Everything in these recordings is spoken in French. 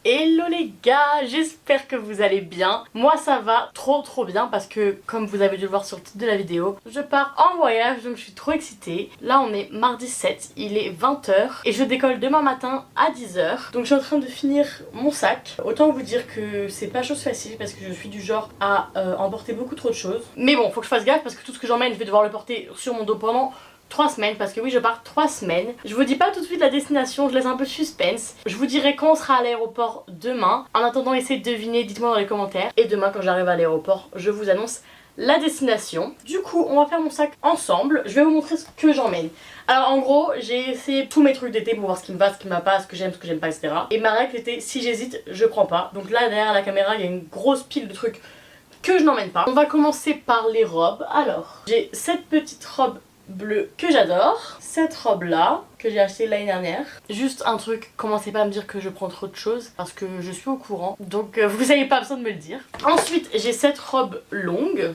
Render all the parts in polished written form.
Hello les gars, j'espère que vous allez bien. Moi ça va trop bien parce que comme vous avez dû le voir sur le titre de la vidéo, je pars en voyage donc je suis trop excitée. Là on est mardi 7, il est 20 h et je décolle demain matin à 10 h. Donc je suis en train de finir mon sac. Autant vous dire que c'est pas chose facile parce que je suis du genre à emporter beaucoup trop de choses. Mais bon, faut que je fasse gaffe parce que tout ce que j'emmène je vais devoir le porter sur mon dos pendant 3 semaines, parce que oui je pars 3 semaines. Je vous dis pas tout de suite la destination, je laisse un peu de suspense. Je vous dirai quand on sera à l'aéroport demain. En attendant, essayez de deviner, dites-moi dans les commentaires. Et demain quand j'arrive à l'aéroport, je vous annonce la destination. Du coup on va faire mon sac ensemble. Je vais vous montrer ce que j'emmène. Alors en gros j'ai essayé tous mes trucs d'été pour voir ce qui me va, ce qui me va pas, ce que j'aime pas, etc. Et ma règle était si j'hésite je prends pas. Donc là derrière la caméra il y a une grosse pile de trucs que je n'emmène pas. On va commencer par les robes. Alors j'ai cette petite robe bleu que j'adore, cette robe là que j'ai acheté l'année dernière. Juste un truc, commencez pas à me dire que je prends trop de choses parce que je suis au courant, donc vous avez pas besoin de me le dire. Ensuite j'ai cette robe longue.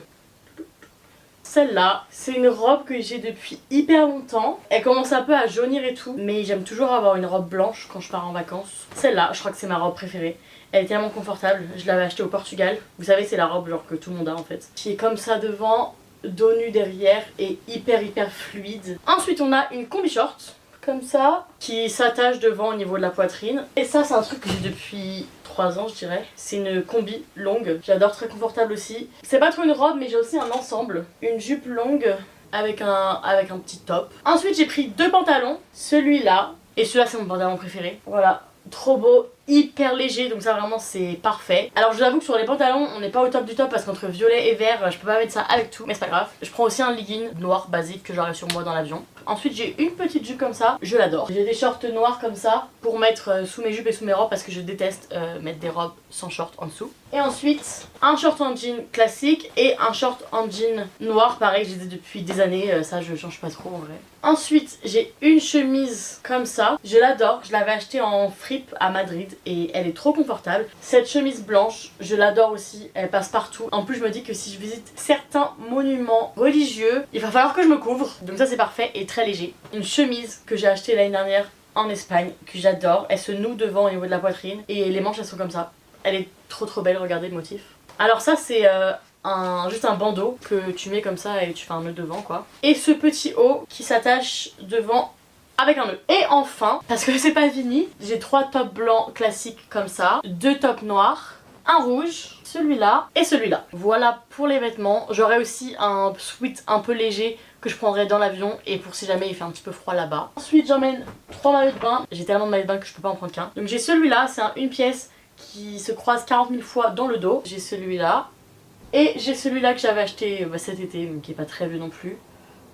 Celle-là, c'est une robe que j'ai depuis hyper longtemps. Elle commence un peu à jaunir et tout, mais j'aime toujours avoir une robe blanche quand je pars en vacances. Celle-là, je crois que c'est ma robe préférée. Elle est tellement confortable, je l'avais achetée au Portugal. Vous savez, c'est la robe genre que tout le monde a en fait. Qui est comme ça devant, dos nu derrière et hyper fluide. Ensuite on a une combi short comme ça qui s'attache devant au niveau de la poitrine. Et ça c'est un truc que j'ai depuis 3 ans je dirais. C'est une combi longue, j'adore, très confortable aussi. C'est pas trop une robe mais j'ai aussi un ensemble. Une jupe longue avec un petit top. Ensuite j'ai pris 2 pantalons, celui-là et celui-là c'est mon pantalon préféré. Voilà. Trop beau, hyper léger, donc ça vraiment c'est parfait. Alors je vous avoue que sur les pantalons on n'est pas au top du top parce qu'entre violet et vert je peux pas mettre ça avec tout, mais c'est pas grave. Je prends aussi un legging noir basique que j'aurai sur moi dans l'avion. Ensuite j'ai une petite jupe comme ça, je l'adore. J'ai des shorts noirs comme ça pour mettre sous mes jupes et sous mes robes parce que je déteste mettre des robes sans short en dessous. Et ensuite un short en jean classique et un short en jean noir, pareil j'ai depuis des années, ça je change pas trop en vrai. Ensuite j'ai une chemise comme ça, je l'adore, je l'avais achetée en fripe à Madrid et elle est trop confortable. Cette chemise blanche, je l'adore aussi, elle passe partout. En plus je me dis que si je visite certains monuments religieux, il va falloir que je me couvre, donc ça c'est parfait et très léger. Une chemise que j'ai achetée l'année dernière en Espagne, que j'adore, elle se noue devant au niveau de la poitrine et les manches elles sont comme ça. Elle est trop belle, regardez le motif. Alors ça c'est juste un bandeau que tu mets comme ça et tu fais un nœud devant quoi. Et ce petit haut qui s'attache devant avec un nœud. Et enfin, parce que c'est pas fini, j'ai 3 tops blancs classiques comme ça, 2 tops noirs, un rouge, celui-là et celui-là. Voilà pour les vêtements. J'aurai aussi un sweat un peu léger que je prendrai dans l'avion et pour si jamais il fait un petit peu froid là-bas. Ensuite j'emmène 3 maillots de bain. J'ai tellement de maillots de bain que je peux pas en prendre qu'un. Donc j'ai celui-là, c'est une pièce qui se croise 40 000 fois dans le dos. J'ai celui-là. Et j'ai celui-là que j'avais acheté cet été, mais qui est pas très vieux non plus.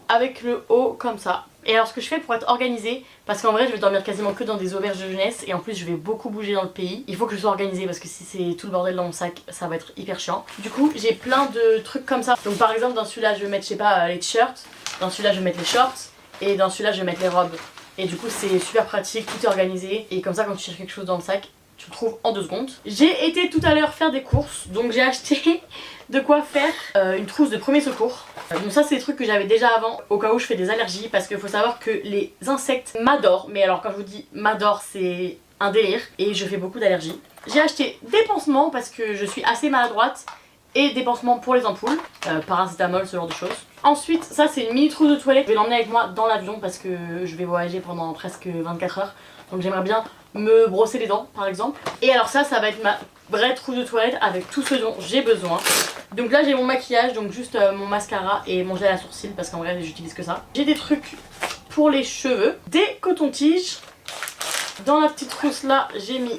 Avec le haut comme ça. Et alors ce que je fais pour être organisée, parce qu'en vrai je vais dormir quasiment que dans des auberges de jeunesse et en plus je vais beaucoup bouger dans le pays. Il faut que je sois organisée parce que si c'est tout le bordel dans mon sac ça va être hyper chiant. Du coup j'ai plein de trucs comme ça. Donc par exemple dans celui-là je vais mettre je sais pas les t-shirts, dans celui-là je vais mettre les shorts et dans celui-là je vais mettre les robes. Et du coup c'est super pratique, tout est organisé et comme ça quand tu cherches quelque chose dans le sac tu le trouves en 2 secondes. J'ai été tout à l'heure faire des courses, donc j'ai acheté de quoi faire une trousse de premier secours. Donc ça c'est des trucs que j'avais déjà avant au cas où je fais des allergies parce qu'il faut savoir que les insectes m'adorent. Mais alors quand je vous dis m'adorent c'est un délire et je fais beaucoup d'allergies. J'ai acheté des pansements parce que je suis assez maladroite et des pansements pour les ampoules, paracétamol, ce genre de choses. Ensuite ça c'est une mini trousse de toilette, je vais l'emmener avec moi dans l'avion parce que je vais voyager pendant presque 24 heures. Donc j'aimerais bien me brosser les dents par exemple. Et alors ça va être ma vraie trousse de toilette avec tout ce dont j'ai besoin. Donc là j'ai mon maquillage, donc juste mon mascara et mon gel à sourcils parce qu'en vrai j'utilise que ça. J'ai des trucs pour les cheveux, des cotons-tiges. Dans la petite trousse là j'ai mis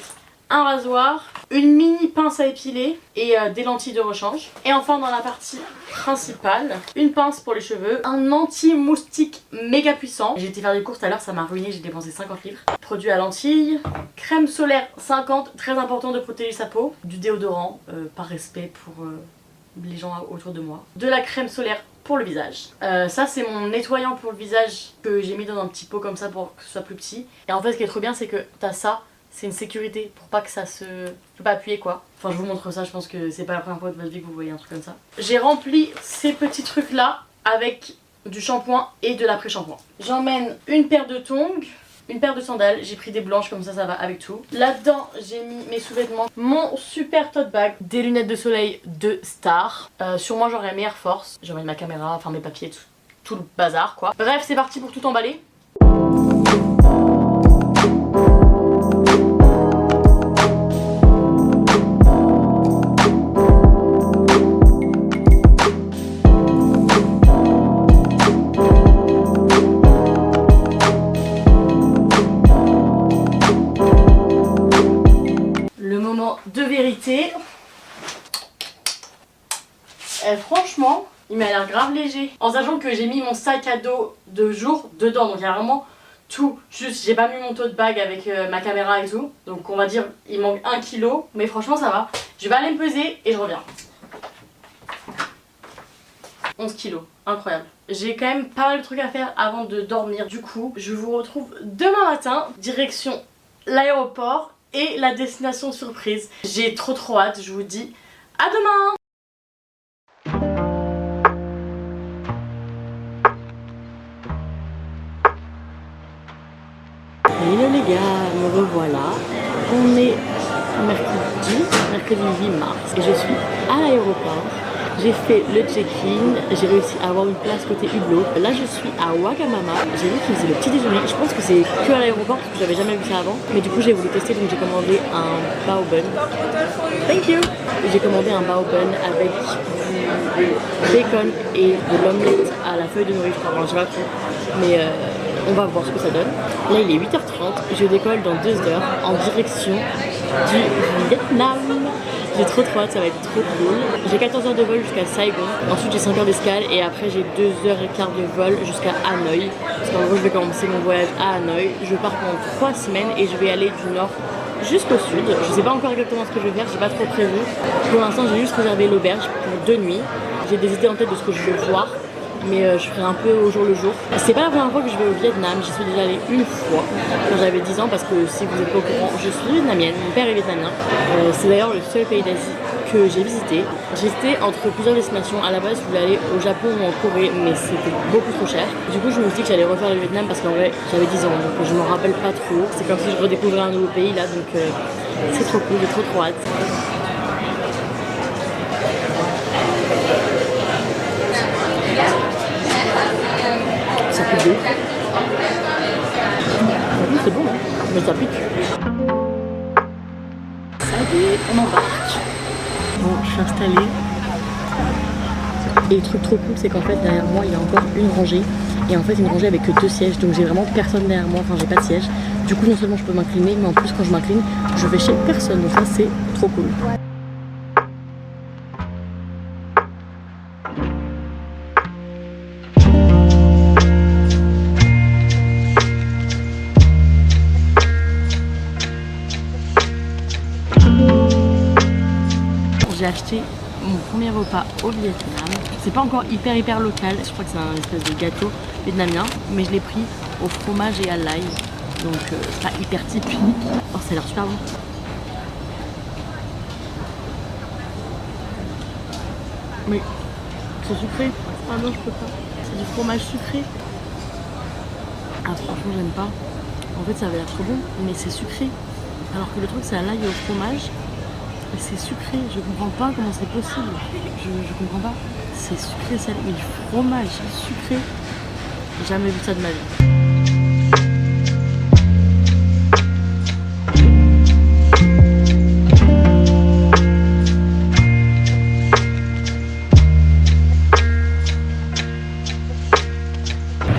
un rasoir, une mini pince à épiler et des lentilles de rechange. Et enfin dans la partie principale, une pince pour les cheveux, un anti-moustique méga puissant. J'ai été faire des courses tout à l'heure, ça m'a ruiné, j'ai dépensé 50 livres. Produit à lentilles, crème solaire 50, très important de protéger sa peau, du déodorant par respect pour les gens autour de moi, de la crème solaire pour le visage. Ça c'est mon nettoyant pour le visage que j'ai mis dans un petit pot comme ça pour que ce soit plus petit. Et en fait ce qui est trop bien c'est que t'as ça. C'est une sécurité pour pas que ça se... Je peux pas appuyer quoi. Enfin je vous montre ça, je pense que c'est pas la première fois de votre vie que vous voyez un truc comme ça. J'ai rempli ces petits trucs là avec du shampoing et de l'après-shampoing. J'emmène une paire de tongs, une paire de sandales, j'ai pris des blanches comme ça va avec tout. Là-dedans j'ai mis mes sous-vêtements, mon super tote bag, des lunettes de soleil de Star. Sur moi j'aurai mes Air Force, j'aurai ma caméra, enfin mes papiers, tout le bazar quoi. Bref c'est parti pour tout emballer. De vérité, franchement il m'a l'air grave léger, en sachant que j'ai mis mon sac à dos de jour dedans, donc il y a vraiment tout, juste j'ai pas mis mon tote bag avec ma caméra et tout, donc on va dire il manque 1 kg, mais franchement ça va. Je vais aller me peser et je reviens. 11 kilos, incroyable. J'ai quand même pas mal de trucs à faire avant de dormir, du coup je vous retrouve demain matin, direction l'aéroport et la destination surprise. J'ai trop hâte, je vous dis à demain. Hello les gars, me revoilà. On est mercredi 8 mars et je suis à l'aéroport. J'ai fait le check-in, j'ai réussi à avoir une place côté hublot. Là je suis à Wagamama, j'ai vu qu'ils faisaient le petit déjeuner. Je pense que c'est que à l'aéroport parce que j'avais jamais vu ça avant. Mais du coup j'ai voulu tester, donc j'ai commandé un bao bun. Thank you. J'ai commandé un bao bun avec du bacon et de l'omelette à la feuille de nourrice. Enfin, je sais pas trop, mais on va voir ce que ça donne. Là il est 8h30, je décolle dans 2 heures en direction du Vietnam. J'ai trop hâte, ça va être trop cool. J'ai 14 heures de vol jusqu'à Saigon, ensuite j'ai 5 heures d'escale et après j'ai 2h15 de vol jusqu'à Hanoï. Parce qu'en gros je vais commencer mon voyage à Hanoï. Je pars pendant 3 semaines et je vais aller du nord jusqu'au sud. Je sais pas encore exactement ce que je vais faire, j'ai pas trop prévu. Pour l'instant j'ai juste réservé l'auberge pour 2 nuits. J'ai des idées en tête de ce que je veux voir, mais je ferai un peu au jour le jour. C'est pas la première fois que je vais au Vietnam, j'y suis déjà allée une fois quand j'avais 10 ans, parce que si vous êtes pas au courant, je suis vietnamienne, mon père est vietnamien. C'est d'ailleurs le seul pays d'Asie que j'ai visité. J'étais entre plusieurs destinations. À la base je voulais aller au Japon ou en Corée, mais c'était beaucoup trop cher. Du coup je me suis dit que j'allais refaire le Vietnam parce qu'en vrai j'avais 10 ans, donc je m'en rappelle pas trop. C'est comme si je redécouvrais un nouveau pays là, donc c'est trop cool, j'ai trop hâte. Ça pique de ouf. C'est bon, hein, mais ça pique. Ça y est, on embarque. Bon, je suis installée. Et le truc trop cool, c'est qu'en fait, derrière moi, il y a encore une rangée. Et en fait, une rangée avec que 2 sièges. Donc j'ai vraiment personne derrière moi. Enfin, j'ai pas de siège. Du coup, non seulement je peux m'incliner, mais en plus, quand je m'incline, je vais chez personne. Donc ça, c'est trop cool. J'ai acheté mon premier repas au Vietnam. C'est pas encore hyper local, je crois que c'est un espèce de gâteau vietnamien, mais je l'ai pris au fromage et à l'ail, donc c'est pas hyper typique. Oh, ça a l'air super bon. Mais c'est sucré. Ah non, je peux pas. C'est du fromage sucré. Ah franchement j'aime pas. En fait ça avait l'air trop bon, mais c'est sucré. Alors que le truc c'est à l'ail et au fromage. Mais c'est sucré, je comprends pas comment c'est possible. Je comprends pas. C'est sucré, ça, mais du fromage sucré. J'ai jamais vu ça de ma vie.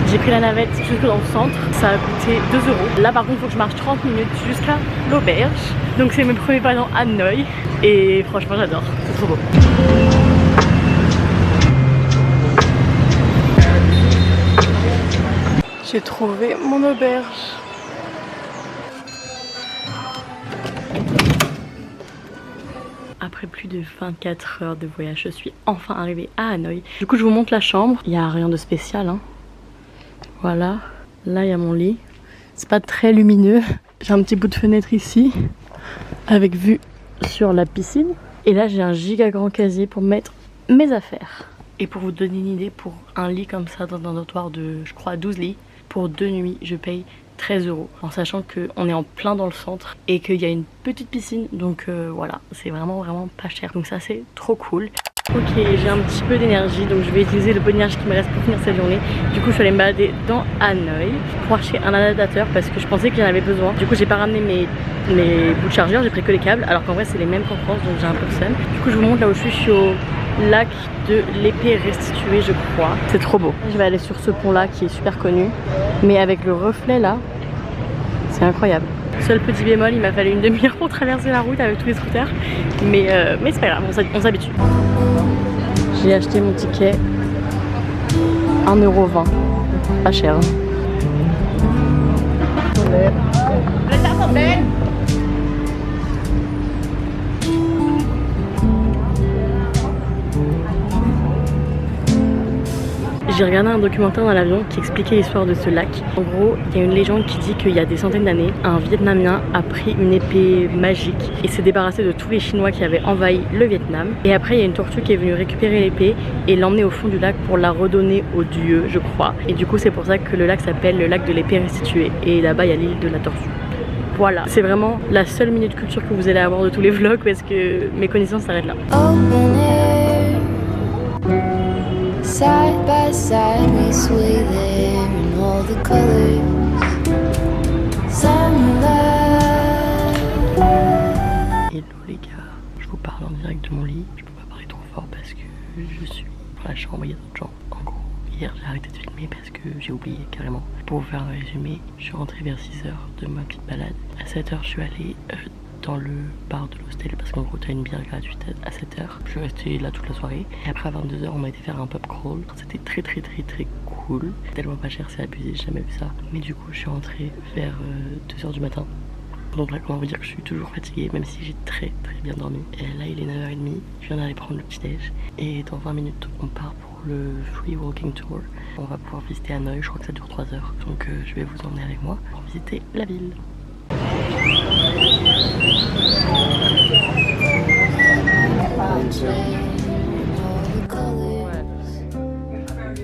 J'ai pris la navette jusque dans le centre, ça a coûté 2 €. Là par contre il faut que je marche 30 minutes jusqu'à l'auberge. Donc c'est mes premiers pas dans Hanoï et franchement j'adore, c'est trop beau. J'ai trouvé mon auberge. Après plus de 24 heures de voyage, je suis enfin arrivée à Hanoï. Du coup je vous montre la chambre, il n'y a rien de spécial hein. Voilà, là il y a mon lit. C'est pas très lumineux. J'ai un petit bout de fenêtre ici, avec vue sur la piscine. Et là j'ai un giga grand casier pour mettre mes affaires. Et pour vous donner une idée, pour un lit comme ça dans un dortoir de, je crois, 12 lits, pour 2 nuits, je paye 13 €, en sachant qu'on est en plein dans le centre et qu'il y a une petite piscine, donc voilà, c'est vraiment pas cher, donc ça c'est trop cool. Ok, j'ai un petit peu d'énergie, donc je vais utiliser le peu d'énergie qui me reste pour finir cette journée. Du coup je suis allée me balader dans Hanoï pour acheter un adaptateur parce que je pensais que j'en avais besoin. Du coup j'ai pas ramené mes bouts de chargeur, j'ai pris que les câbles, alors qu'en vrai c'est les mêmes qu'en France, donc j'ai un peu le seum. Du coup je vous montre là où je suis au lac de l'Épée Restituée, je crois. C'est trop beau. Je vais aller sur ce pont là qui est super connu, mais avec le reflet là, c'est incroyable. Seul petit bémol, il m'a fallu une demi-heure pour traverser la route avec tous les scooters, mais c'est pas grave, on s'habitue. J'ai acheté mon ticket 1,20 €, pas cher. J'ai regardé un documentaire dans l'avion qui expliquait l'histoire de ce lac. En gros, il y a une légende qui dit qu'il y a des centaines d'années, un Vietnamien a pris une épée magique et s'est débarrassé de tous les Chinois qui avaient envahi le Vietnam. Et après, il y a une tortue qui est venue récupérer l'épée et l'emmener au fond du lac pour la redonner aux dieux, je crois. Et du coup, c'est pour ça que le lac s'appelle le lac de l'Épée Restituée. Et là-bas, il y a l'île de la tortue. Voilà, c'est vraiment la seule minute culture que vous allez avoir de tous les vlogs parce que mes connaissances s'arrêtent là. Side by side we sway there in all the colors. Hello les gars, je vous parle en direct de mon lit. Je peux pas parler trop fort parce que je suis dans la chambre, il y a d'autres gens. En gros, hier j'ai arrêté de filmer parce que j'ai oublié carrément. Pour vous faire un résumé, je suis rentrée vers 6 h de ma petite balade. À 7 h je suis allée dans le bar de l'hostel parce qu'en gros t'as une bière gratuite à 7 h. Je suis restée là toute la soirée et après à 22 h on m'a été faire un pub crawl. C'était très cool, tellement pas cher, c'est abusé, j'ai jamais vu ça. Mais du coup je suis rentrée vers 2 h du matin. Donc là comment vous dire que je suis toujours fatiguée même si j'ai très bien dormi. Et là il est 9 h 30, je viens d'aller prendre le petit déj et dans 20 minutes on part pour le free walking tour. On va pouvoir visiter Hanoï, je crois que ça dure 3 heures. Donc je vais vous emmener avec moi pour visiter la ville.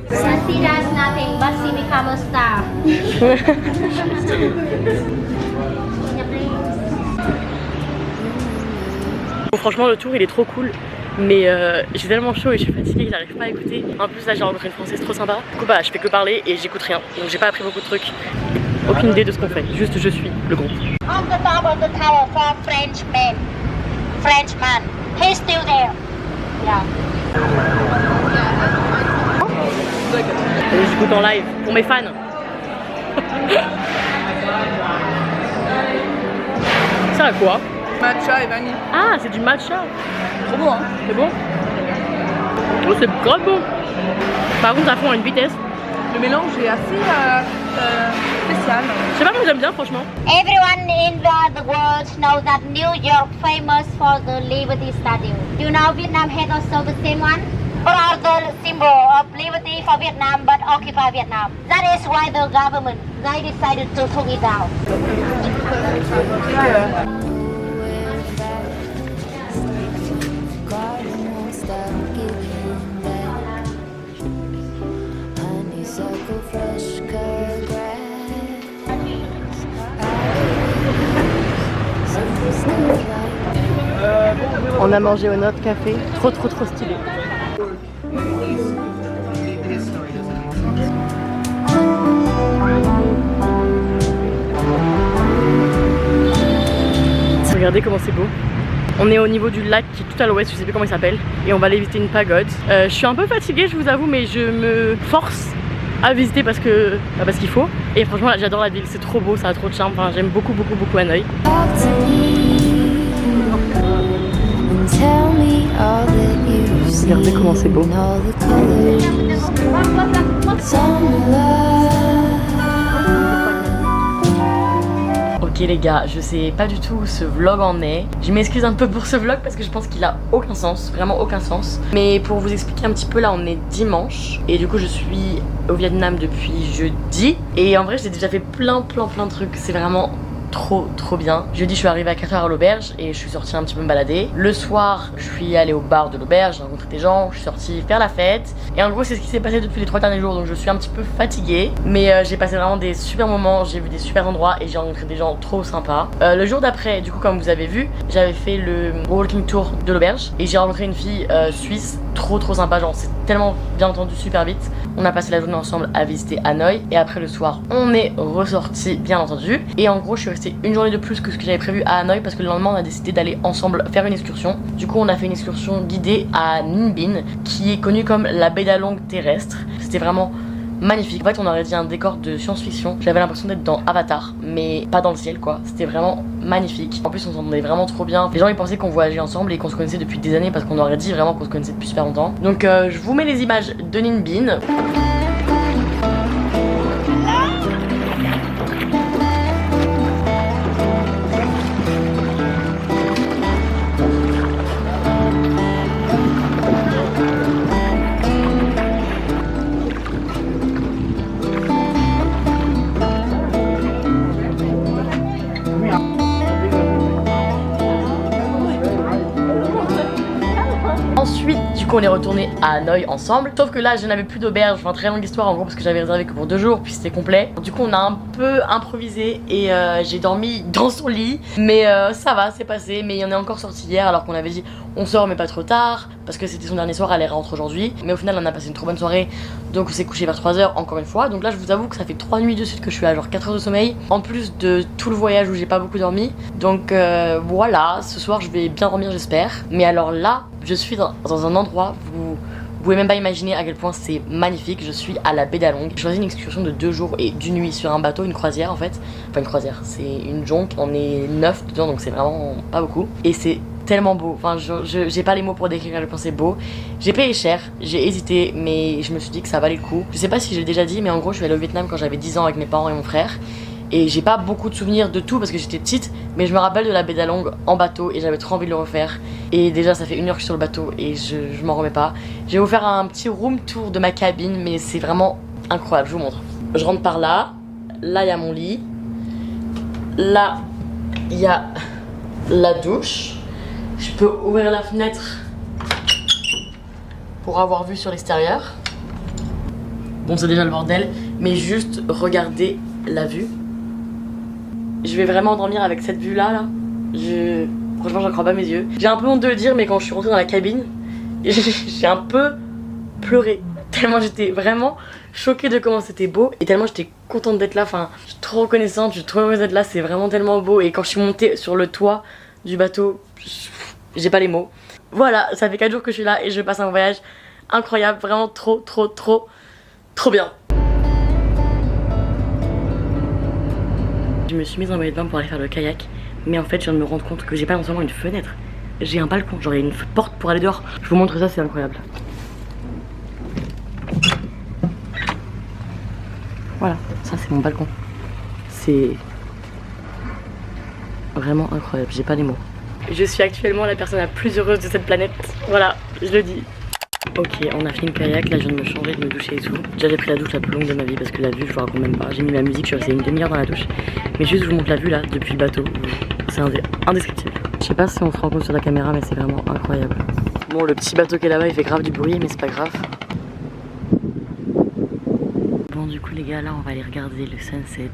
Sassy does nothing but she become a star. Bon, franchement le tour il est trop cool. Mais j'ai tellement chaud et je suis fatiguée que j'arrive pas à écouter. En plus là j'ai rencontré une française trop sympa. Du coup bah je fais que parler et j'écoute rien. Donc j'ai pas appris beaucoup de trucs. Aucune idée de ce qu'on fait, juste je suis le groupe. On the top of the tower for Frenchman. He's still there. Yeah. Et j'écoute en live pour mes fans. Ça a quoi? Matcha et vanille. Ah, c'est du matcha. Trop bon, hein. C'est bon? Oh, c'est grave bon. Par contre, ça fond à une vitesse. Le mélange est assez spécial. Je sais pas, moi j'aime bien franchement. Everyone in the world knows that New York famous for the Liberty Statue. You know Vietnam has also the same one? Or the symbol of liberty for Vietnam but occupy Vietnam. That is why the government they decided to take it down. On a mangé au Notre Café, trop stylé. Regardez comment c'est beau. On est au niveau du lac qui est tout à l'ouest, je sais plus comment il s'appelle. Et on va aller visiter une pagode. Je suis un peu fatiguée je vous avoue, mais je me force à visiter parce qu'il faut. Et franchement là, j'adore la ville, c'est trop beau, ça a trop de charme. Enfin, j'aime beaucoup Hanoï. Regardez comment c'est beau. Ok les gars, je sais pas du tout où ce vlog en est. Je m'excuse un peu pour ce vlog parce que je pense qu'il a aucun sens, vraiment aucun sens. Mais pour vous expliquer un petit peu, là on est dimanche et du coup je suis au Vietnam depuis jeudi. Et en vrai j'ai déjà fait plein de trucs, c'est vraiment trop bien. Jeudi je suis arrivée à 4h à l'auberge et je suis sortie un petit peu me balader. Le soir je suis allée au bar de l'auberge, j'ai rencontré des gens, je suis sortie faire la fête. Et en gros c'est ce qui s'est passé depuis les 3 derniers jours, donc je suis un petit peu fatiguée. Mais j'ai passé vraiment des super moments, j'ai vu des super endroits et j'ai rencontré des gens trop sympas. Le jour d'après, du coup comme vous avez vu, j'avais fait le walking tour de l'auberge et j'ai rencontré une fille suisse trop sympa, genre c'est tellement bien entendu super vite. On a passé la journée ensemble à visiter Hanoï et après le soir on est ressorti bien entendu. Et en gros je suis restée une journée de plus que ce que j'avais prévu à Hanoï parce que le lendemain on a décidé d'aller ensemble faire une excursion. Du coup on a fait une excursion guidée à Ninh Binh qui est connue comme la baie d'Along terrestre. C'était vraiment magnifique. En fait on aurait dit un décor de science-fiction. J'avais l'impression d'être dans Avatar mais pas dans le ciel quoi. C'était vraiment magnifique. En plus on s'entendait vraiment trop bien. Les gens ils pensaient qu'on voyageait ensemble et qu'on se connaissait depuis des années parce qu'on aurait dit vraiment qu'on se connaissait depuis super longtemps. Donc je vous mets les images de Ninh Binh. Ensuite, du coup, on est retourné à Hanoï ensemble. Sauf que là, je n'avais plus d'auberge. Enfin, très longue histoire en gros, parce que j'avais réservé que pour 2 jours, puis c'était complet. Du coup, on a un peu improvisé et j'ai dormi dans son lit. Mais ça va, c'est passé. Mais on est encore sorti hier alors qu'on avait dit on sort, mais pas trop tard. Parce que c'était son dernier soir, elle rentre aujourd'hui. Mais au final, on a passé une trop bonne soirée. Donc, on s'est couché vers 3h encore une fois. Donc là, je vous avoue que ça fait 3 nuits de suite que je suis à genre 4 heures de sommeil. En plus de tout le voyage où j'ai pas beaucoup dormi. Donc voilà, ce soir, je vais bien dormir, j'espère. Mais alors là, je suis dans un endroit, vous pouvez même pas imaginer à quel point c'est magnifique. Je suis à la baie d'Along. J'ai choisi une excursion de 2 jours et d'une nuit sur un bateau, une croisière en fait. Enfin une croisière, c'est une jonque, on est 9 dedans donc c'est vraiment pas beaucoup. Et c'est tellement beau, enfin j'ai pas les mots pour décrire à quel point c'est beau. J'ai payé cher, j'ai hésité mais je me suis dit que ça valait le coup. Je sais pas si j'ai déjà dit mais en gros je suis allée au Vietnam quand j'avais 10 ans avec mes parents et mon frère. Et j'ai pas beaucoup de souvenirs de tout parce que j'étais petite, mais je me rappelle de la baie d'Along en bateau et j'avais trop envie de le refaire. Et déjà ça fait 1 heure que je suis sur le bateau et je m'en remets pas. Je vais vous faire un petit room tour de ma cabine mais c'est vraiment incroyable, je vous montre. Je rentre par là, là il y a mon lit, là il y a la douche. Je peux ouvrir la fenêtre pour avoir vue sur l'extérieur. Bon c'est déjà le bordel, mais juste regardez la vue. Je vais vraiment dormir avec cette vue là. Franchement j'en crois pas mes yeux. J'ai un peu honte de le dire mais quand je suis rentrée dans la cabine j'ai un peu pleuré. Tellement j'étais vraiment choquée de comment c'était beau. Et tellement j'étais contente d'être là. Enfin je suis trop reconnaissante, je suis trop heureuse d'être là. C'est vraiment tellement beau. Et quand je suis montée sur le toit du bateau, j'ai pas les mots. Voilà, ça fait 4 jours que je suis là et je passe un voyage incroyable. Vraiment trop bien. Je me suis mise en maillot de bain pour aller faire le kayak. Mais en fait je viens de me rendre compte que j'ai pas non seulement une fenêtre, j'ai un balcon, genre il y a une porte pour aller dehors. Je vous montre ça, c'est incroyable. Voilà, ça c'est mon balcon. C'est vraiment incroyable, j'ai pas les mots. Je suis actuellement la personne la plus heureuse de cette planète. Voilà, je le dis. Ok, on a fait une kayak, là je viens de me changer, de me doucher et tout. J'avais pris la douche la plus longue de ma vie parce que la vue je vous raconte même pas. J'ai mis ma musique, je suis restée une demi-heure dans la douche. Mais juste je vous montre la vue là, depuis le bateau. C'est indescriptible. Je sais pas si on se rend compte sur la caméra mais c'est vraiment incroyable. Bon le petit bateau qui est là-bas il fait grave du bruit mais c'est pas grave. Bon du coup les gars là on va aller regarder le sunset.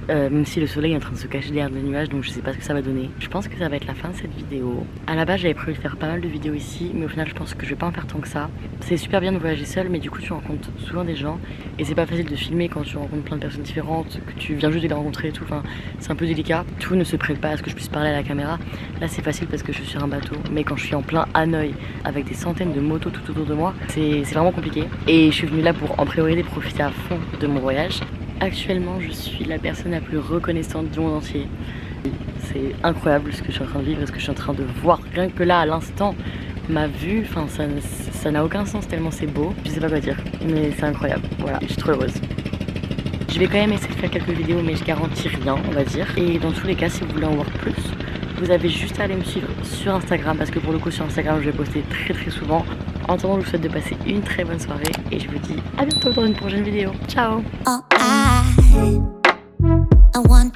Même si le soleil est en train de se cacher derrière les nuages donc je sais pas ce que ça va donner. Je pense que ça va être la fin de cette vidéo. À la base j'avais prévu de faire pas mal de vidéos ici mais au final je pense que je vais pas en faire tant que ça. C'est super bien de voyager seul mais du coup tu rencontres souvent des gens et c'est pas facile de filmer quand tu rencontres plein de personnes différentes, que tu viens juste de les rencontrer et tout, enfin c'est un peu délicat. Tout ne se prête pas à ce que je puisse parler à la caméra. Là c'est facile parce que je suis sur un bateau mais quand je suis en plein Hanoï avec des centaines de motos tout autour de moi c'est vraiment compliqué. Et je suis venue là pour en priorité profiter à fond de mon voyage. Actuellement je suis la personne la plus reconnaissante du monde entier. C'est incroyable ce que je suis en train de vivre, ce que je suis en train de voir. Rien que là à l'instant, ma vue, enfin ça n'a aucun sens tellement c'est beau. Je sais pas quoi dire, mais c'est incroyable. Voilà, je suis trop heureuse. Je vais quand même essayer de faire quelques vidéos mais je garantis rien on va dire. Et dans tous les cas si vous voulez en voir plus, vous avez juste à aller me suivre sur Instagram parce que pour le coup sur Instagram je vais poster très souvent. En attendant je vous souhaite de passer une très bonne soirée et je vous dis à bientôt dans une prochaine vidéo. Ciao. I want